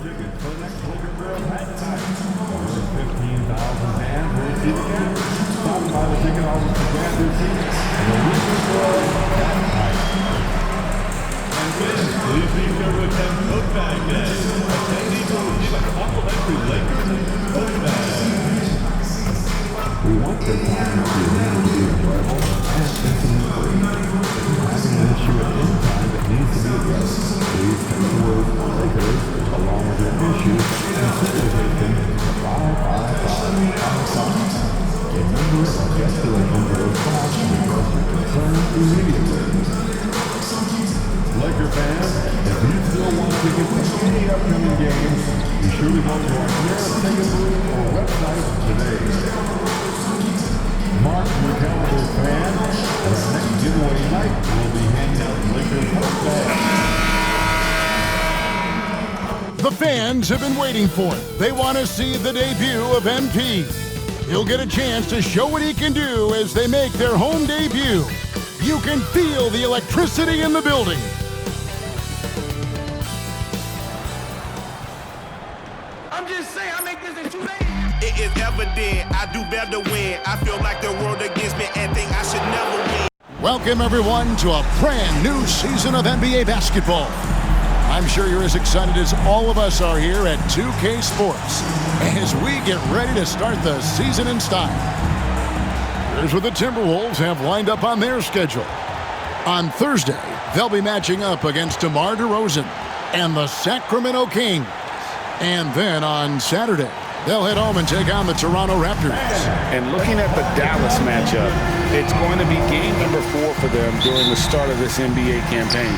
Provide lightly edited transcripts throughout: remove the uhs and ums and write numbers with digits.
tickets for the next Laker Trail halftime. More than 15,000 fans will see the game. Stop by the ticket office to grab their seats. The Laker Trail halftime. And please be sure to attend Coat Bag Day. Attendees will receive a complimentary Lakers coat bag. We want the time to be enjoyable and incident-free. If you have an issue at any time that needs to be addressed, please text the word Lakers along with your issue and facilitate them to 55555. A member of the escalation will respond to address your concern immediately. Laker fans, if you still want tickets to any upcoming games, be sure to go to our nearest ticket booth or website today. Mark your calendar, fan. Our next giveaway night will be handing out Lakers coat bags. The fans have been waiting for it. They want to see the debut of MP. He'll get a chance to show what he can do as they make their home debut. You can feel the electricity in the building. I'm just saying, I make this in 2 days. It is evident I do better when I feel like the world against me and think I should never win. Welcome, everyone, to a brand new season of NBA basketball. I'm sure you're as excited as all of us are here at 2K Sports as we get ready to start the season in style. Here's what the Timberwolves have lined up on their schedule. On Thursday, they'll be matching up against DeMar DeRozan and the Sacramento Kings. And then on Saturday, they'll head home and take on the Toronto Raptors. And looking at the Dallas matchup, it's going to be game number 4 for them during the start of this NBA campaign.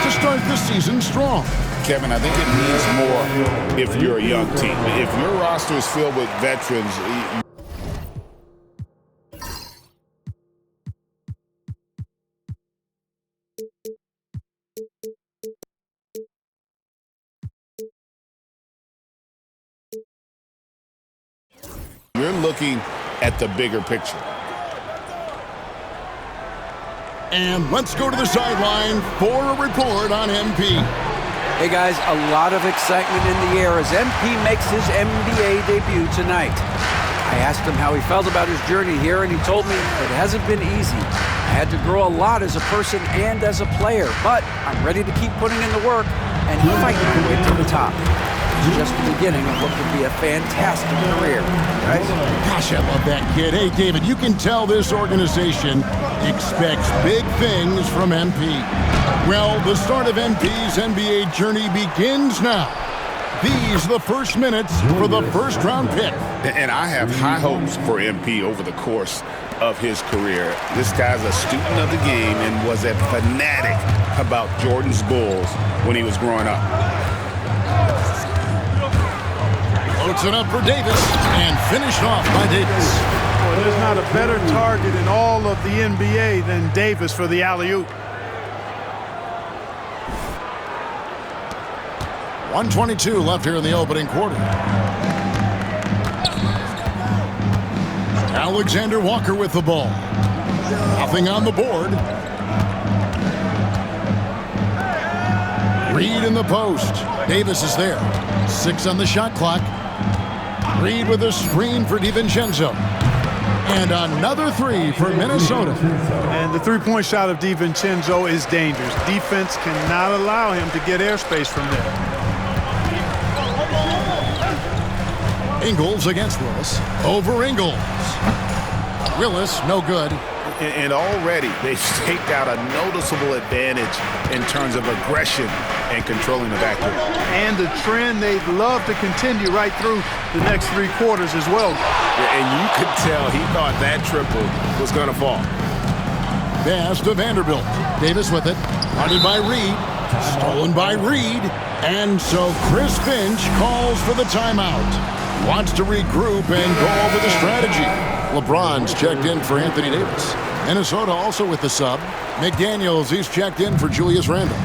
To start the season strong. Kevin, I think it means more if you're a young team. If your roster is filled with veterans, you're looking at the bigger picture. And let's go to the sideline for a report on MP. Hey guys, a lot of excitement in the air as MP makes his NBA debut tonight. I asked him how he felt about his journey here, and he told me it hasn't been easy. I had to grow a lot as a person and as a player, but I'm ready to keep putting in the work and fight to get to the top. It's just the beginning of what could be a fantastic career, right? Gosh, I love that kid. Hey, David, you can tell this organization expects big things from MP. Well, the start of MP's NBA journey begins now. These are the first minutes for the first-round pick. And I have high hopes for MP over the course of his career. This guy's a student of the game and was a fanatic about Jordan's Bulls when he was growing up. Floats it up for Davis and finished off by Davis. Well, there's not a better target in all of the NBA than Davis for the alley-oop. 1:22 left here in the opening quarter. Alexander Walker with the ball. Nothing on the board. Reed in the post. Davis is there. 6 on the shot clock. Reed with a screen for DiVincenzo. And another 3 for Minnesota. And the three-point shot of DiVincenzo is dangerous. Defense cannot allow him to get airspace from there. Ingles against Willis. Over Ingles. Willis, no good. And already they've staked out a noticeable advantage in terms of aggression and controlling the backcourt. And the trend they'd love to continue right through the next 3 quarters as well. And you could tell he thought that triple was going to fall. Pass to Vanderbilt. Davis with it. Guarded by Reed. Stolen by Reed. And so Chris Finch calls for the timeout. Wants to regroup and go over the strategy. LeBron's checked in for Anthony Davis. Minnesota also with the sub. McDaniels, he's checked in for Julius Randle.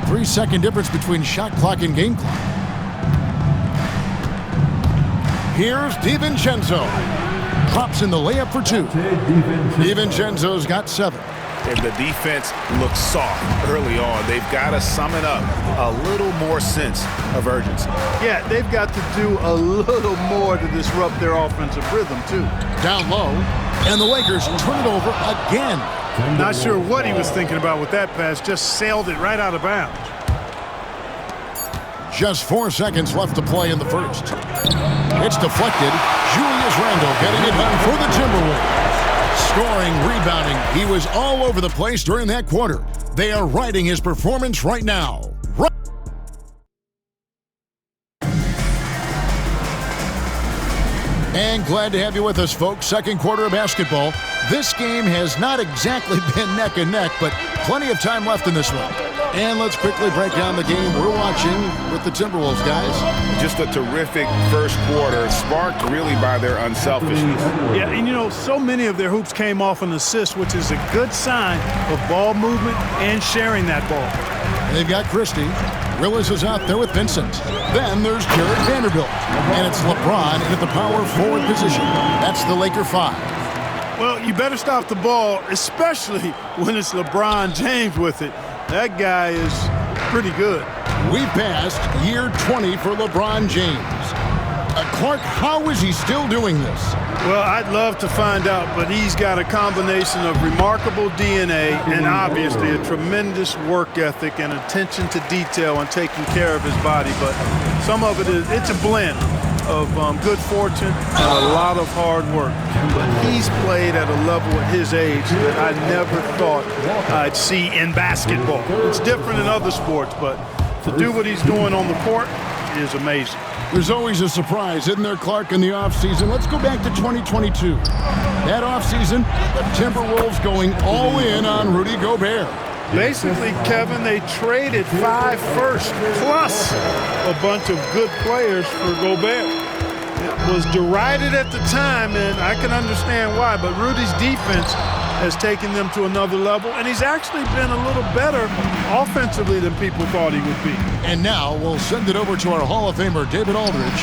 3-second difference between shot clock and game clock. Here's DiVincenzo. pops in the layup for 2. DiVincenzo's got 7. And the defense looks soft early on. They've got to summon up a little more sense of urgency. Yeah, they've got to do a little more to disrupt their offensive rhythm, too. Down low, and the Lakers turn it over again. Not sure what he was thinking about with that pass. Just sailed it right out of bounds. Just 4 seconds left to play in the first. It's deflected. Julius Randle getting it done for the Timberwolves. Scoring, rebounding. He was all over the place during that quarter. They are riding his performance right now. And glad to have you with us, folks. Second quarter of basketball. This game has not exactly been neck and neck, but plenty of time left in this one. And let's quickly break down the game we're watching with the Timberwolves, guys. Just a terrific first quarter, sparked really by their unselfishness. Yeah, and you know, so many of their hoops came off an assist, which is a good sign of ball movement and sharing that ball. They've got Christie. Willis is out there with Vincent. Then there's Jared Vanderbilt. And it's LeBron at the power forward position. That's the Laker 5. Well, you better stop the ball, especially when it's LeBron James with it. That guy is pretty good. We passed year 20 for LeBron James. Clark, how is he still doing this? Well, I'd love to find out, but he's got a combination of remarkable DNA and obviously a tremendous work ethic and attention to detail and taking care of his body. But some of it's a blend of good fortune and a lot of hard work. But he's played at a level at his age that I never thought I'd see in basketball. It's different in other sports, but to do what he's doing on the court is amazing. There's always a surprise, isn't there, Clark, in the offseason? Let's go back to 2022. That offseason, the Timberwolves going all in on Rudy Gobert. Basically, Kevin, they traded 5 firsts plus a bunch of good players for Gobert. It was derided at the time, and I can understand why, but Rudy's defense has taken them to another level, and he's actually been a little better offensively than people thought he would be. And now we'll send it over to our Hall of Famer, David Aldridge,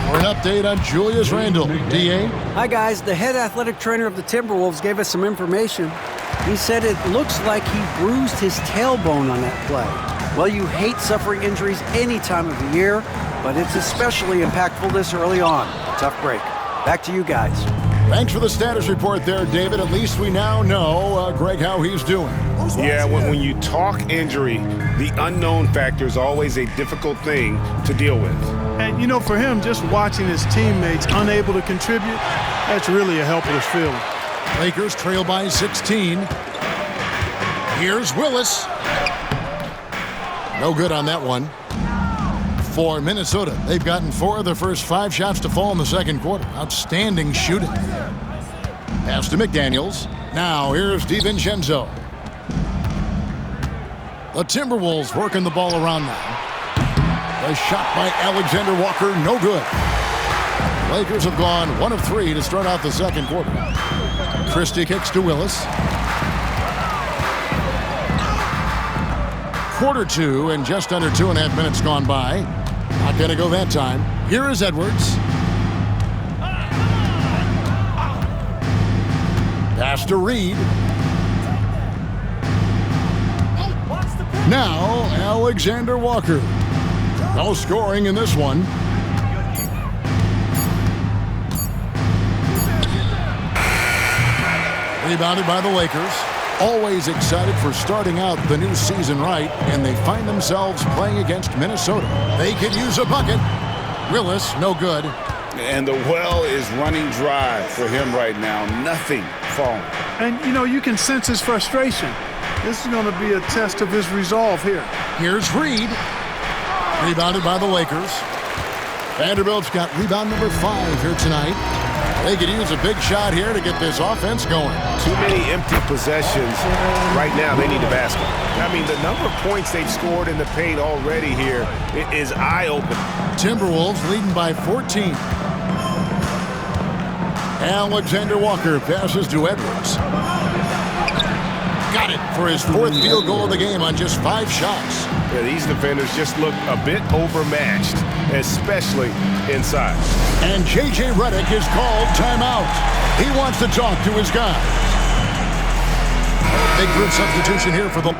for an update on Julius Randle. D.A.? Hi, guys. The head athletic trainer of the Timberwolves gave us some information. He said it looks like he bruised his tailbone on that play. Well, you hate suffering injuries any time of the year, but it's especially impactful this early on. Tough break. Back to you guys. Thanks for the status report there, David. At least we now know, Greg, how he's doing. Yeah, when you talk injury, the unknown factor is always a difficult thing to deal with. And, you know, for him, just watching his teammates unable to contribute, that's really a helpless feeling. Lakers trail by 16. Here's Willis. No good on that one. For Minnesota, they've gotten 4 of their first 5 shots to fall in the second quarter. Outstanding shooting. Pass to McDaniels. Now here's DiVincenzo. The Timberwolves working the ball around now. A shot by Alexander Walker, no good. Lakers have gone 1 of 3 to start out the second quarter. Christie kicks to Willis. Quarter 2 and just under 2.5 minutes gone by. Not going to go that time. Here is Edwards. Pass to Reed. Now Alexander Walker. No scoring in this one. Rebounded by the Lakers. Always excited for starting out the new season right, and they find themselves playing against Minnesota. They could use a bucket. Willis, no good. And the well is running dry for him right now. Nothing falling. And, you know, you can sense his frustration. This is going to be a test of his resolve here. Here's Reed. Rebounded by the Lakers. Vanderbilt's got rebound number 5 here tonight. They could use a big shot here to get this offense going. Too many empty possessions. Right now, they need a basket. I mean, the number of points they've scored in the paint already here is eye-opening. Timberwolves leading by 14. Alexander Walker passes to Edwards. Got it for his 4th field goal of the game on just 5 shots. Yeah, these defenders just look a bit overmatched, especially inside. And J.J. Redick is called timeout. He wants to talk to his guys. Big group substitution here for the...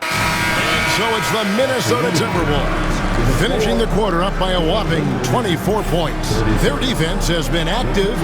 And so it's the Minnesota Timberwolves, finishing the quarter up by a whopping 24 points. Their defense has been active.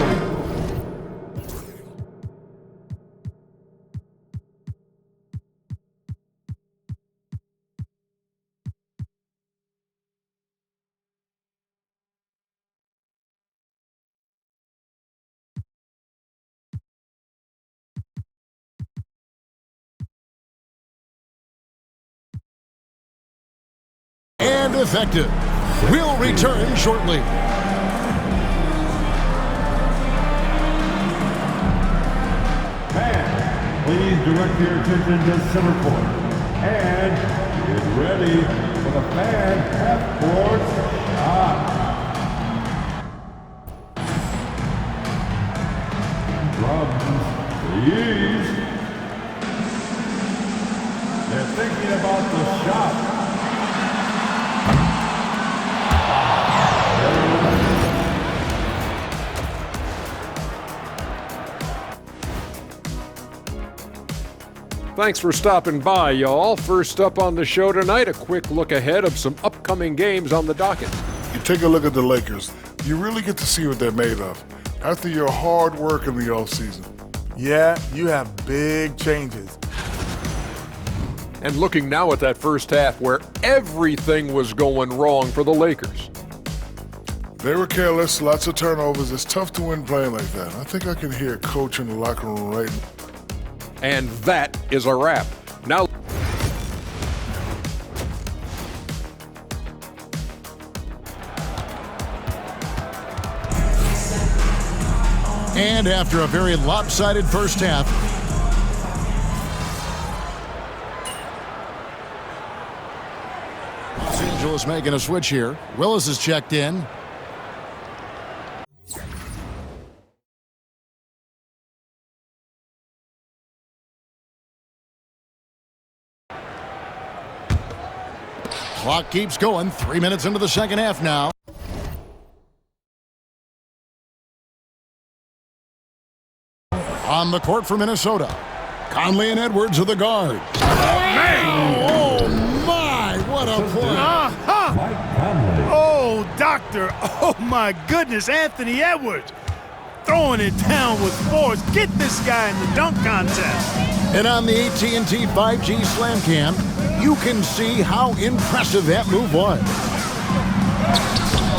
And effective. We'll return shortly. Fans, please direct your attention to center court. And get ready for the fan half-court shot. Drums, please. They're thinking about the shot. Thanks for stopping by, y'all. First up on the show tonight, a quick look ahead of some upcoming games on the docket. You take a look at the Lakers, you really get to see what they're made of after your hard work in the offseason. Yeah, you have big changes. And looking now at that first half where everything was going wrong for the Lakers. They were careless, lots of turnovers. It's tough to win playing like that. I think I can hear coach in the locker room right now. And that is a wrap. Now, and after a very lopsided first half, Los Angeles making a switch here. Willis is checked in. Clock keeps going. 3 minutes into the second half now. On the court for Minnesota, Conley and Edwards are the guards. Oh, my, what a play. Oh, doctor. Oh, my goodness, Anthony Edwards. Throwing it down with force. Get this guy in the dunk contest. And on the AT&T 5G Slam Cam, you can see how impressive that move was.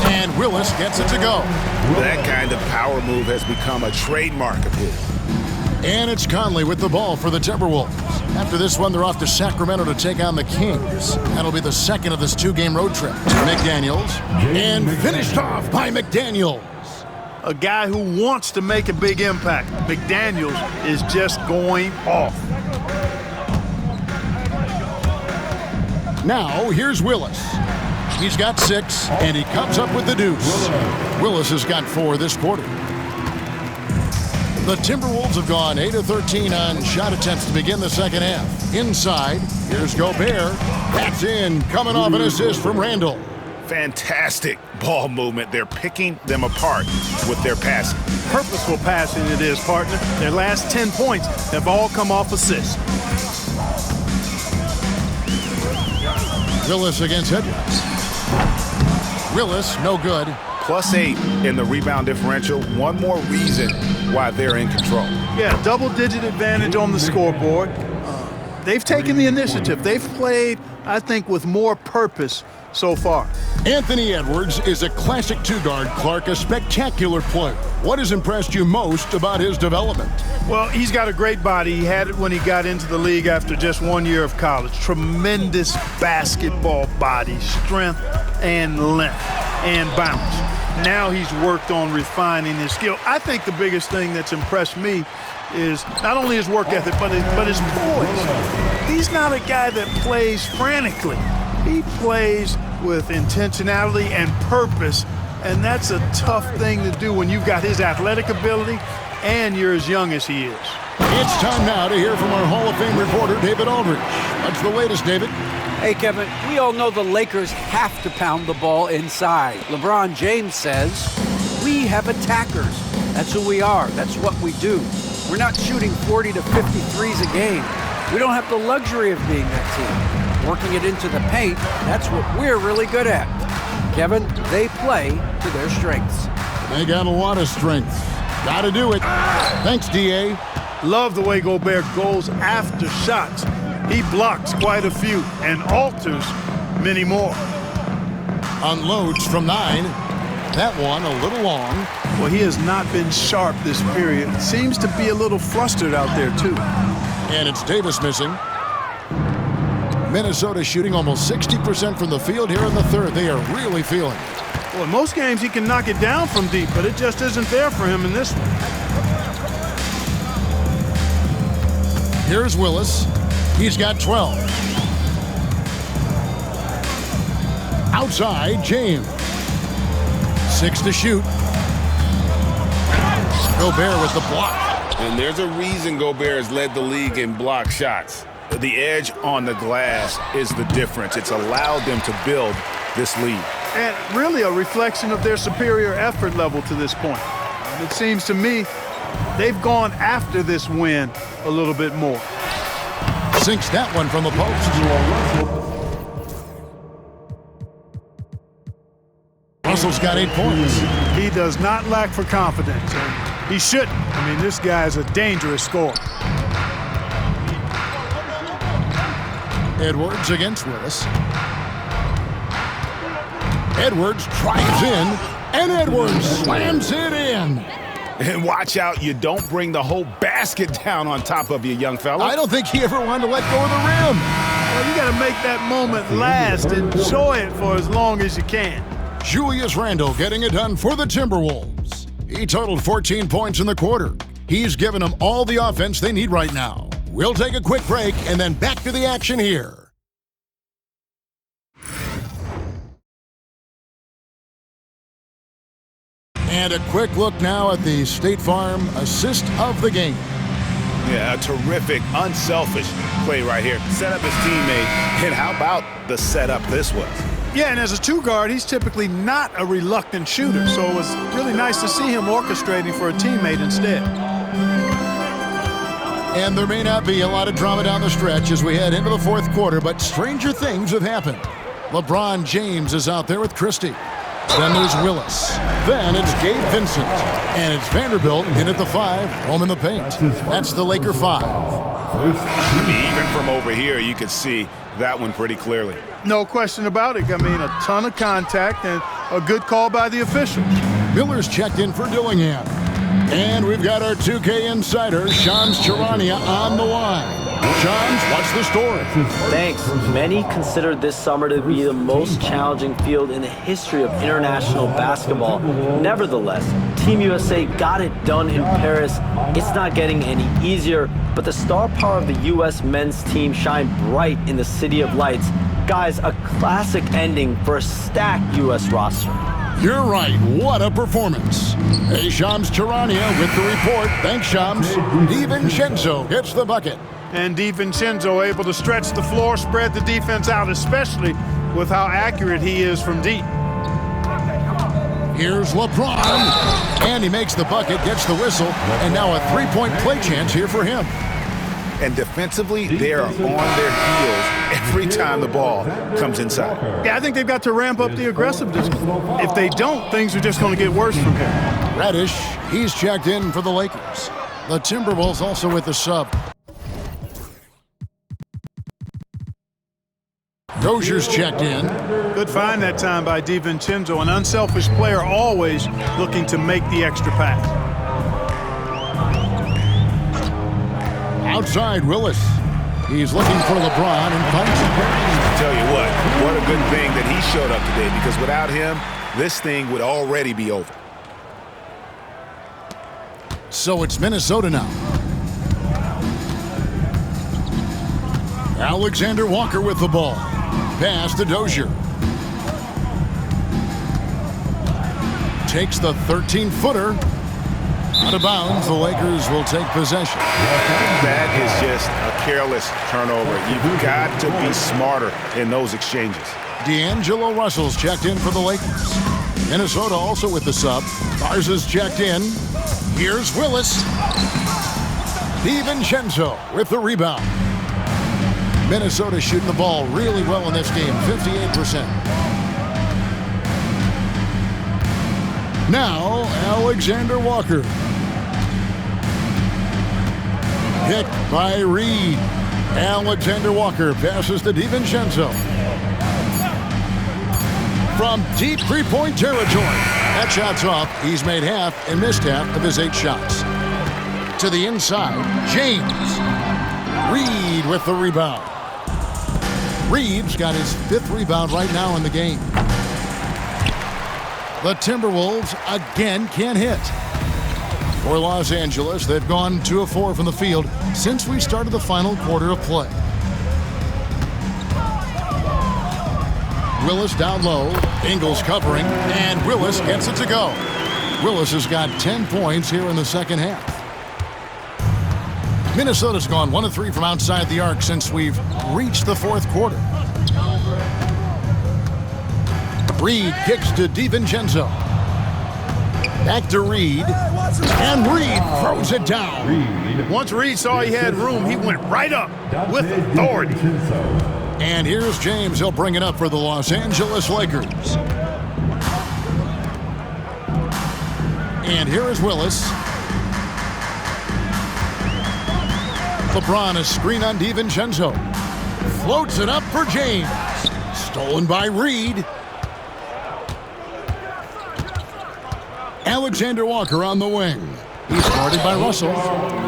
And Willis gets it to go. That kind of power move has become a trademark of his. And it's Conley with the ball for the Timberwolves. After this one, they're off to Sacramento to take on the Kings. That'll be the second of this two-game road trip. McDaniels, and finished off by McDaniels. A guy who wants to make a big impact. McDaniels is just going off. Now, here's Willis. He's got 6, and he comes up with the deuce. Willis has got 4 this quarter. The Timberwolves have gone 8 of 13 on shot attempts to begin the second half. Inside, here's Gobert. That's in, coming off an assist from Randall. Fantastic ball movement. They're picking them apart with their passing. Purposeful passing it is, partner. Their last 10 points have all come off assists. Willis against Edwards. Willis, no good. +8 in the rebound differential. One more reason why they're in control. Yeah, double-digit advantage on the scoreboard. They've taken the initiative. They've played, I think, with more purpose so far. Anthony Edwards is a classic two-guard, Clark, a spectacular player. What has impressed you most about his development? Well, he's got a great body. He had it when he got into the league after just 1 year of college. Tremendous basketball body, strength and length and bounce. Now he's worked on refining his skill. I think the biggest thing that's impressed me is not only his work ethic, but his poise. He's not a guy that plays frantically. He plays with intentionality and purpose, and that's a tough thing to do when you've got his athletic ability and you're as young as he is. It's time now to hear from our Hall of Fame reporter, David Aldridge. What's the latest, David? Hey, Kevin, we all know the Lakers have to pound the ball inside. LeBron James says, we have attackers. That's who we are. That's what we do. We're not shooting 40 to 50 threes a game. We don't have the luxury of being that team. Working it into the paint, that's what we're really good at. Kevin, they play to their strengths. They got a lot of strength. Got to do it. Thanks, D.A. Love the way Gobert goes after shots. He blocks quite a few and alters many more. Unloads from 9. That one a little long. Well, he has not been sharp this period. Seems to be a little flustered out there, too. And it's Davis missing. Minnesota shooting almost 60% from the field here in the third. They are really feeling it. Well, in most games he can knock it down from deep, but it just isn't there for him in this one. Here's Willis. He's got 12. Outside, James. 6 to shoot. Gobert with the block. And there's a reason Gobert has led the league in block shots. The edge on the glass is the difference. It's allowed them to build this lead. And really a reflection of their superior effort level to this point. It seems to me they've gone after this win a little bit more. Sinks that one from the post. Russell's got 8 points. He does not lack for confidence, and he shouldn't. I mean, this guy's a dangerous scorer. Edwards against Willis. Edwards drives in, and Edwards slams it in. And watch out, you don't bring the whole basket down on top of you, young fella. I don't think he ever wanted to let go of the rim. Well, you got to make that moment last. Enjoy it for as long as you can. Julius Randle getting it done for the Timberwolves. He totaled 14 points in the quarter. He's given them all the offense they need right now. We'll take a quick break and then back to the action here. And a quick look now at the State Farm assist of the game. Yeah, a terrific, unselfish play right here. Set up his teammate, and how about the setup this was? Yeah, and as a two guard, he's typically not a reluctant shooter, so it was really nice to see him orchestrating for a teammate instead. And there may not be a lot of drama down the stretch as we head into the fourth quarter, but stranger things have happened. LeBron James is out there with Christie. Then there's Willis. Then it's Gabe Vincent. And it's Vanderbilt in at the 5, home in the paint. That's the Laker 5. Even from over here, you could see that one pretty clearly. No question about it. I mean, a ton of contact and a good call by the officials. Miller's checked in for Dillingham. And we've got our 2K insider, Shams Charania, on the line. Shams, what's the story? Thanks. Many consider this summer to be the most challenging field in the history of international basketball. Nevertheless, Team USA got it done in Paris. It's not getting any easier, but the star power of the U.S. men's team shined bright in the City of Lights. Guys, a classic ending for a stacked U.S. roster. You're right. What a performance. Hey, Shams Charania with the report. Thanks, Shams. DiVincenzo gets the bucket. And DiVincenzo able to stretch the floor, spread the defense out, especially with how accurate he is from deep. Here's LeBron. And he makes the bucket, gets the whistle, and now a three-point play chance here for him. And defensively, they are on their heels every time the ball comes inside. Yeah, I think they've got to ramp up the aggressiveness. If they don't, things are just going to get worse from here. Reddish, he's checked in for the Lakers. The Timberwolves also with the sub. Dozier's checked in. Good find that time by DiVincenzo, an unselfish player always looking to make the extra pass. Outside, Willis. He's looking for LeBron and finds him. I tell you what a good thing that he showed up today, because without him, this thing would already be over. So it's Minnesota now. Alexander Walker with the ball. Pass to Dozier. Takes the 13-footer. Out of bounds, the Lakers will take possession. That is just a careless turnover. You've got to be smarter in those exchanges. D'Angelo Russell's checked in for the Lakers. Minnesota also with the sub. Garza's checked in. Here's Willis. DiVincenzo with the rebound. Minnesota shooting the ball really well in this game, 58%. Now, Alexander Walker. Picked by Reed. Alexander Walker passes to DiVincenzo. From deep three-point territory. That shot's off. He's made half and missed half of his 8 shots. To the inside, James. Reed with the rebound. Reed's got his 5th rebound right now in the game. The Timberwolves again can't hit. For Los Angeles, they've gone 2 of 4 from the field since we started the final quarter of play. Willis down low, Ingles covering, and Willis gets it to go. Willis has got 10 points here in the second half. Minnesota's gone 1 of 3 from outside the arc since we've reached the 4th quarter. Reed kicks to DiVincenzo. Back to Reed. And Reed throws it down. Once Reed saw he had room, he went right up with authority. And here's James. He'll bring it up for the Los Angeles Lakers. And here is Willis. LeBron, a screen on DiVincenzo. Floats it up for James. Stolen by Reed. Alexander Walker on the wing. He's guarded by Russell.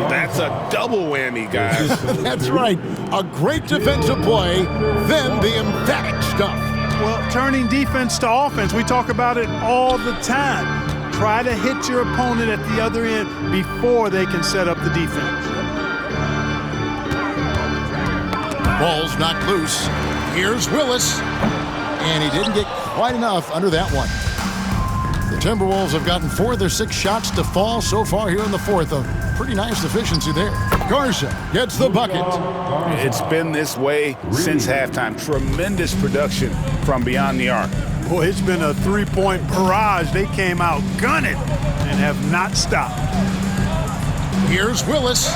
That's a double whammy, guys. That's right. A great defensive play, then the emphatic stuff. Well, turning defense to offense, we talk about it all the time. Try to hit your opponent at the other end before they can set up the defense. Ball's knocked loose. Here's Willis. And he didn't get quite enough under that one. The Timberwolves have gotten 4 of their 6 shots to fall so far here in the 4th. A pretty nice efficiency there. Garza gets the bucket. It's been this way since halftime. Tremendous production from beyond the arc. Boy, it's been a 3-point barrage. They came out gunning and have not stopped. Here's Willis.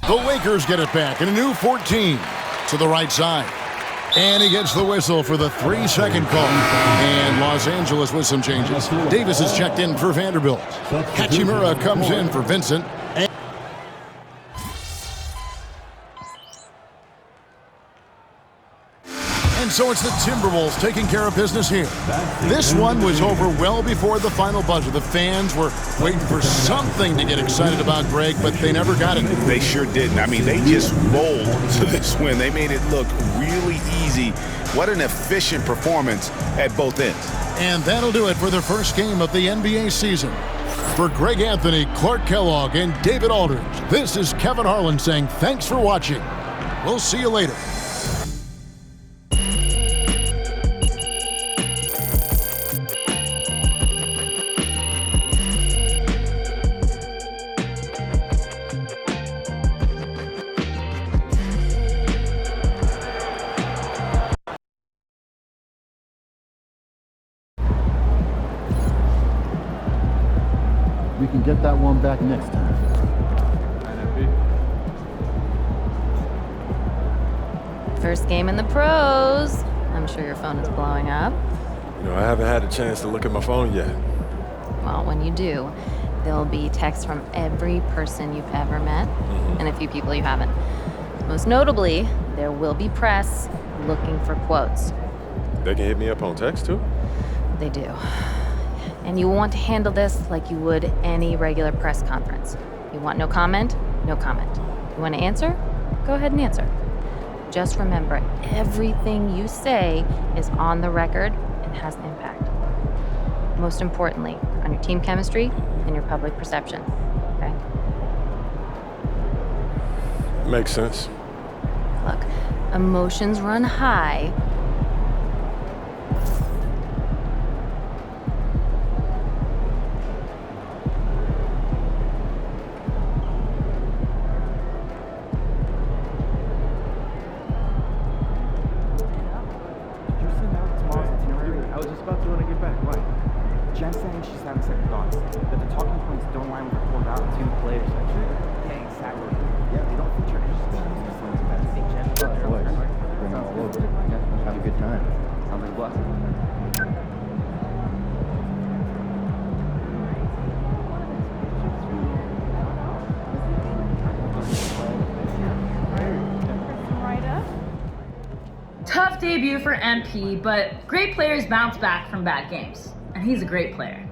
The Lakers get it back in a new 14 to the right side. And he gets the whistle for the 3-second call. And Los Angeles with some changes. Davis is checked in for Vanderbilt. Hachimura comes in for Vincent. And so it's the Timberwolves taking care of business here. This one was over well before the final buzzer. The fans were waiting for something to get excited about, Greg, but they never got it. They sure didn't. I mean, they just rolled to this win. They made it look really easy. What an efficient performance at both ends. And that'll do it for the first game of the NBA season. For Greg Anthony, Clark Kellogg, and David Aldridge, this is Kevin Harlan saying thanks for watching. We'll see you later. we can get that one back next time. First game in the pros. I'm sure your phone is blowing up. You know, I haven't had a chance to look at my phone yet. Well, when you do, there'll be texts from every person you've ever met and a few people you haven't. Most notably, there will be press looking for quotes. They can hit me up on text, too? They do. And you want to handle this like you would any regular press conference. You want no comment? No comment. You want to answer? Go ahead and answer. Just remember, everything you say is on the record and has an impact. Most importantly, on your team chemistry and your public perception, okay? Makes sense. Look, emotions run high. Jen's saying she's having second thoughts, that the talking points don't line with the pulled out to the players section. Yeah, exactly. Yeah, they don't feature any specific that's a big Jen. Bring them all over. Yeah, have a good time. Sounds like a blessing. Tough debut for MP, but great players bounce back from bad games. And he's a great player.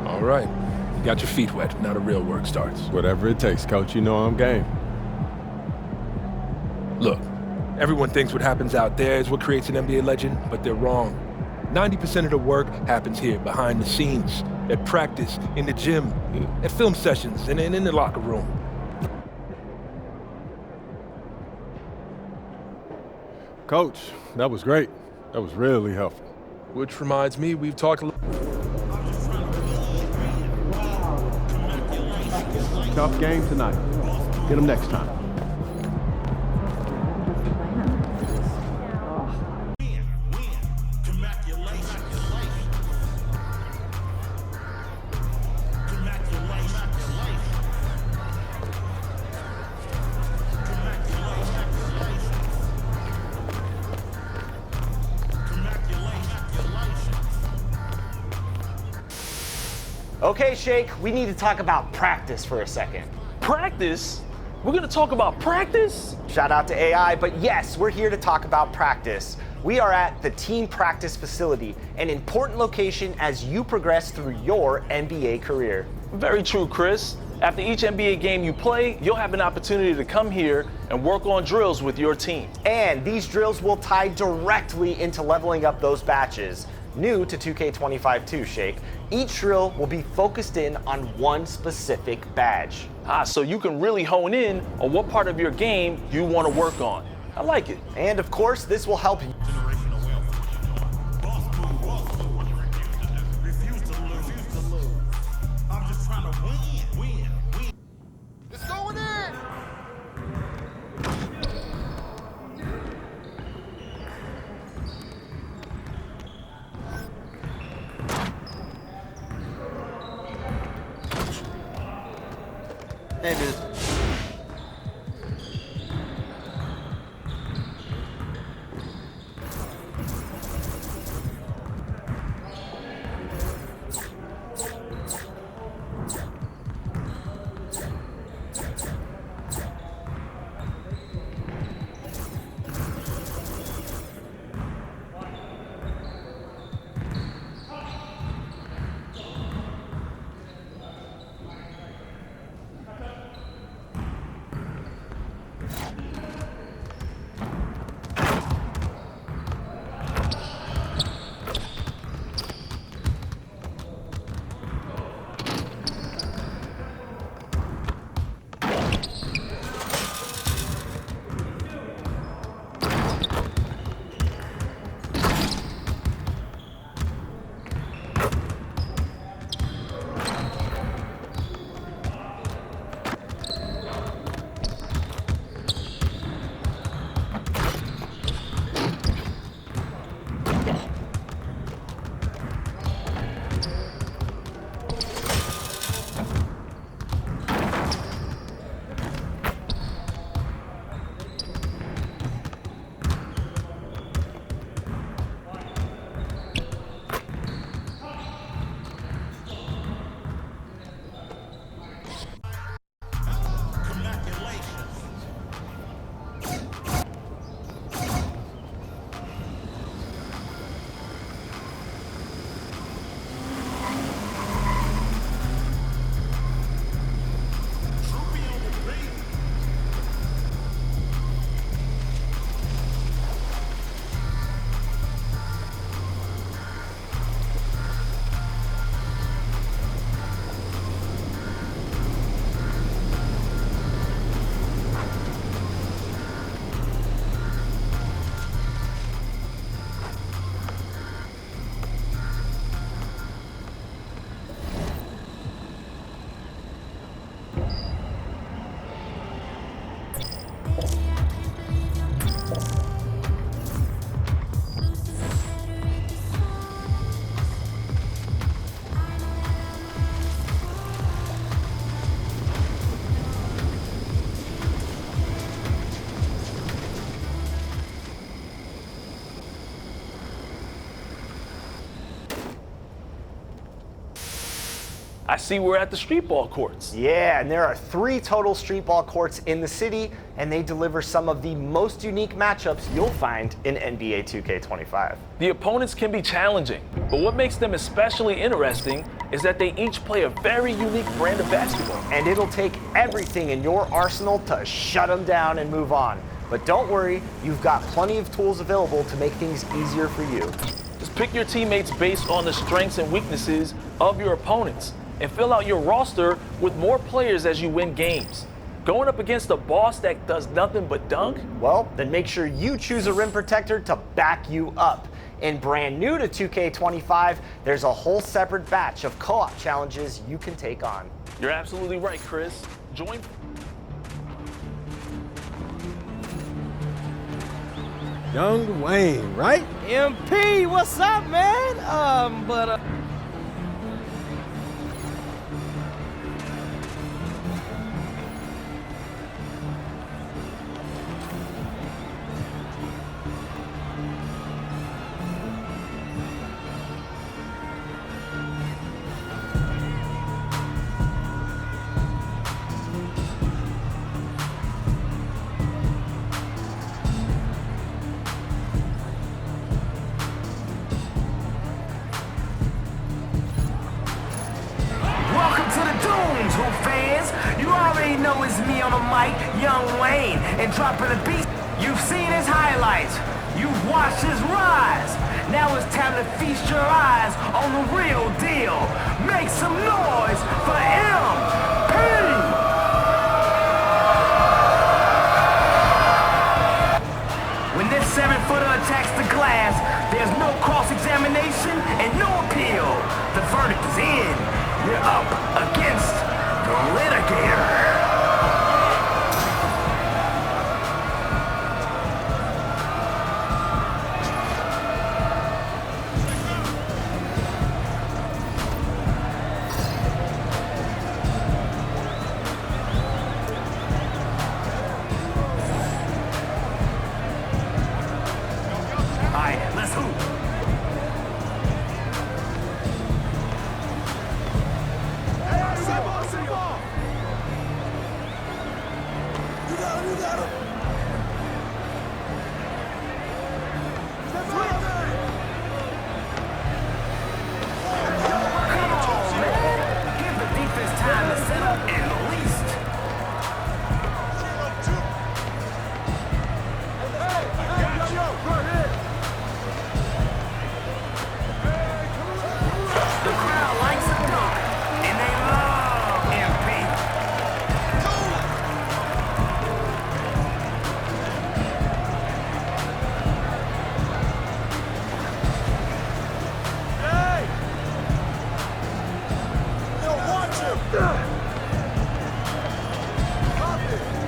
All right. You got your feet wet. Now the real work starts. Whatever it takes, Coach. You know I'm game. Look, everyone thinks what happens out there is what creates an NBA legend, but they're wrong. 90% of the work happens here, behind the scenes, at practice, in the gym, at film sessions, and in the locker room. Coach, that was great. That was really helpful. Which reminds me, we've talked a lot. Tough game tonight. Get them next time. Okay, Shake, we need to talk about practice for a second. Practice? We're gonna talk about practice? Shout out to AI, but yes, we're here to talk about practice. We are at the team practice facility, an important location as you progress through your NBA career. Very true, Chris. After each NBA game you play, you'll have an opportunity to come here and work on drills with your team. And these drills will tie directly into leveling up those batches. New to 2K25 too, Shake. Each drill will be focused in on one specific badge. So you can really hone in on what part of your game you want to work on. I like it. And of course, this will help you. Hey, dude. I see we're at the street ball courts. Yeah, and there are 3 total street ball courts in the city, and they deliver some of the most unique matchups you'll find in NBA 2K25. The opponents can be challenging, but what makes them especially interesting is that they each play a very unique brand of basketball. And it'll take everything in your arsenal to shut them down and move on. But don't worry, you've got plenty of tools available to make things easier for you. Just pick your teammates based on the strengths and weaknesses of your opponents, and fill out your roster with more players as you win games. Going up against a boss that does nothing but dunk? Well, then make sure you choose a rim protector to back you up. And brand new to 2K25, there's a whole separate batch of co-op challenges you can take on. You're absolutely right, Chris. Join. Young Wayne, right? MP, what's up, man? Welcome to the Dooms, Hoop fans. You already know it's me on the mic, Young Wayne, and dropping the beat. You've seen his highlights. You've watched his rise. Now it's time to feast your eyes on the real deal. Make some noise for MP! When this 7-footer attacks the glass, there's no cross-examination and no appeal. The verdict is in. You're up against the litigator. All right, let's hoop.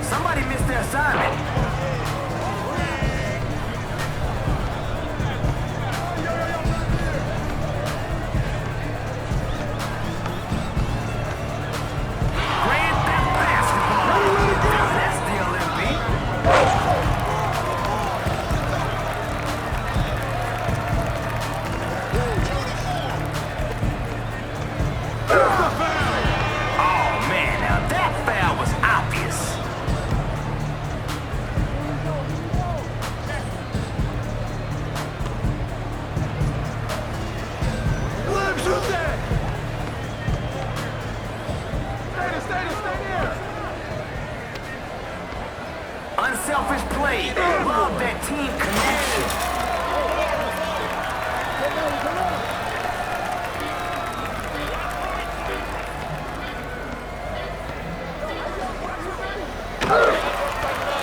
Somebody missed their assignment. Grand Theft Basketball. That's the Olympic. Oh man, now that foul was obvious. Unselfish play. Love that team connection.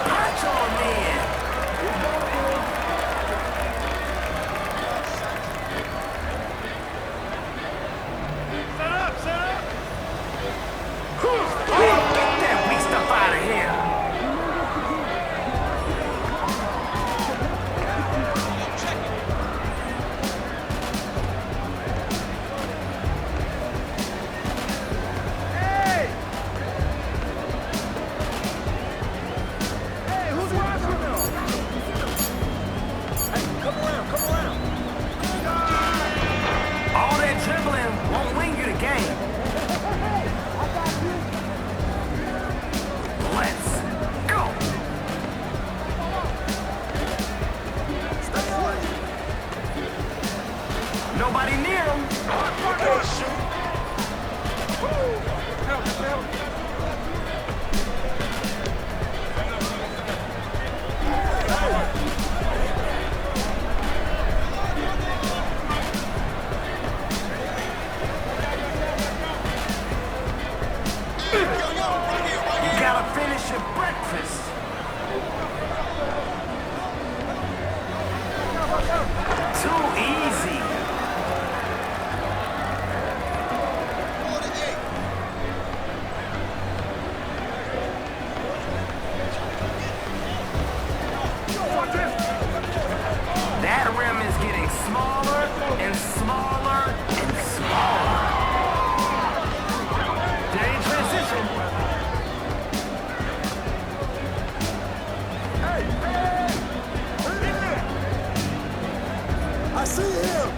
Punch on man. Get that weak stuff out of here. You gotta finish your breakfast. Too easy. That rim is getting smaller and smaller and smaller. There ain't transition. I see him.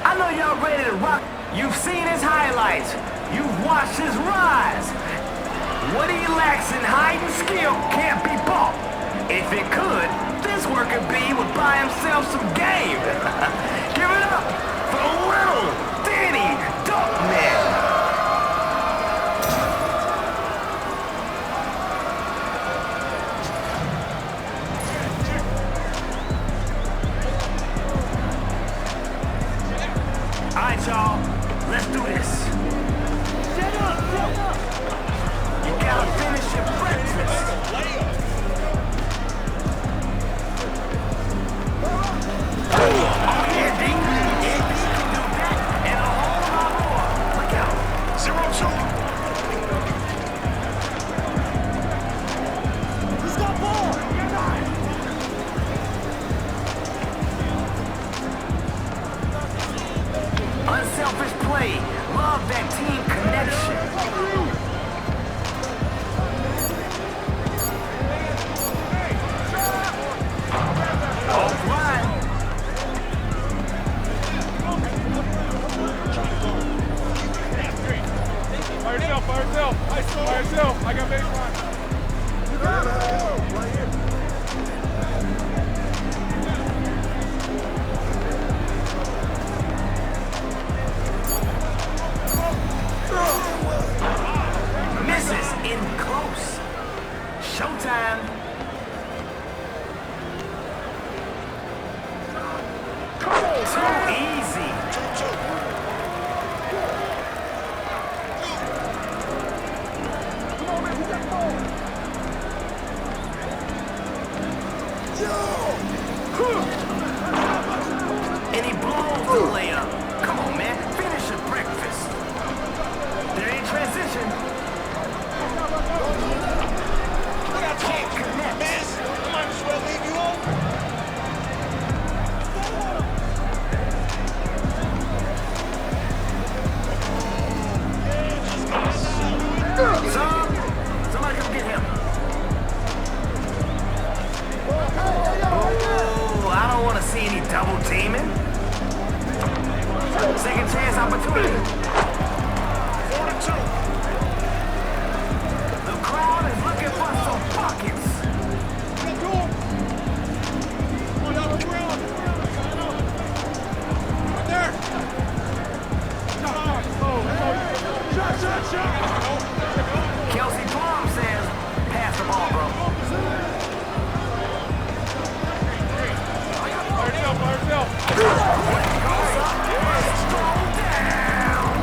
I know y'all ready to rock. You've seen his highlights. You've watched his rise. What he lacks in height and skill can't be bought. If it could, this worker bee would buy himself some game. Give it up for little Danny Duckman. All right, y'all, let's do this. Shut up, shut up. You gotta finish your breakfast. Oh, yeah, D. Yeah, D can do that and a whole lot more. Look out. 0-2. He's got ball. Unselfish play. Love that team connection. All right. Fire yourself. I got baseline. You got it. Right here. Misses in close. Showtime. Too easy. And he blows the layup. Come on, man. Finish your breakfast. There ain't transition. Can't connect. Might as well leave you open. Somebody come get him. Oh, I don't want to see any double teaming. Second chance opportunity. 4-2. The crowd is looking for some buckets. Kelsey Plum says, pass the ball, bro. Goes up, first throw down.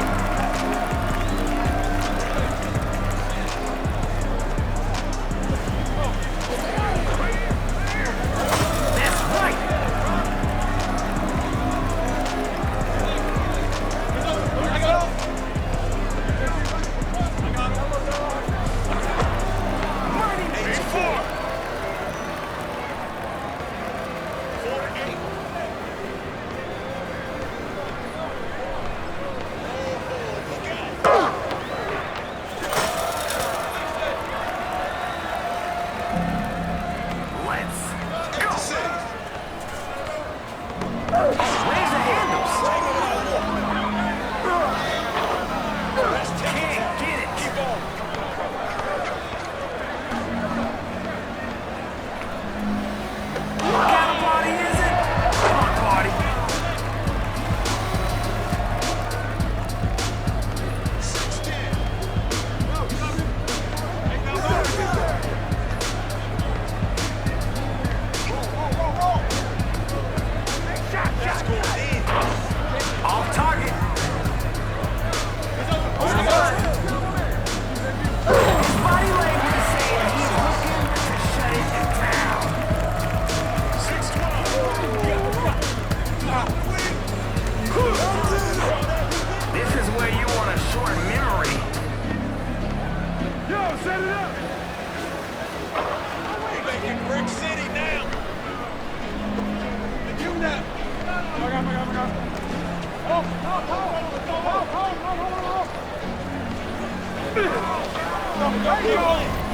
Go, go, go.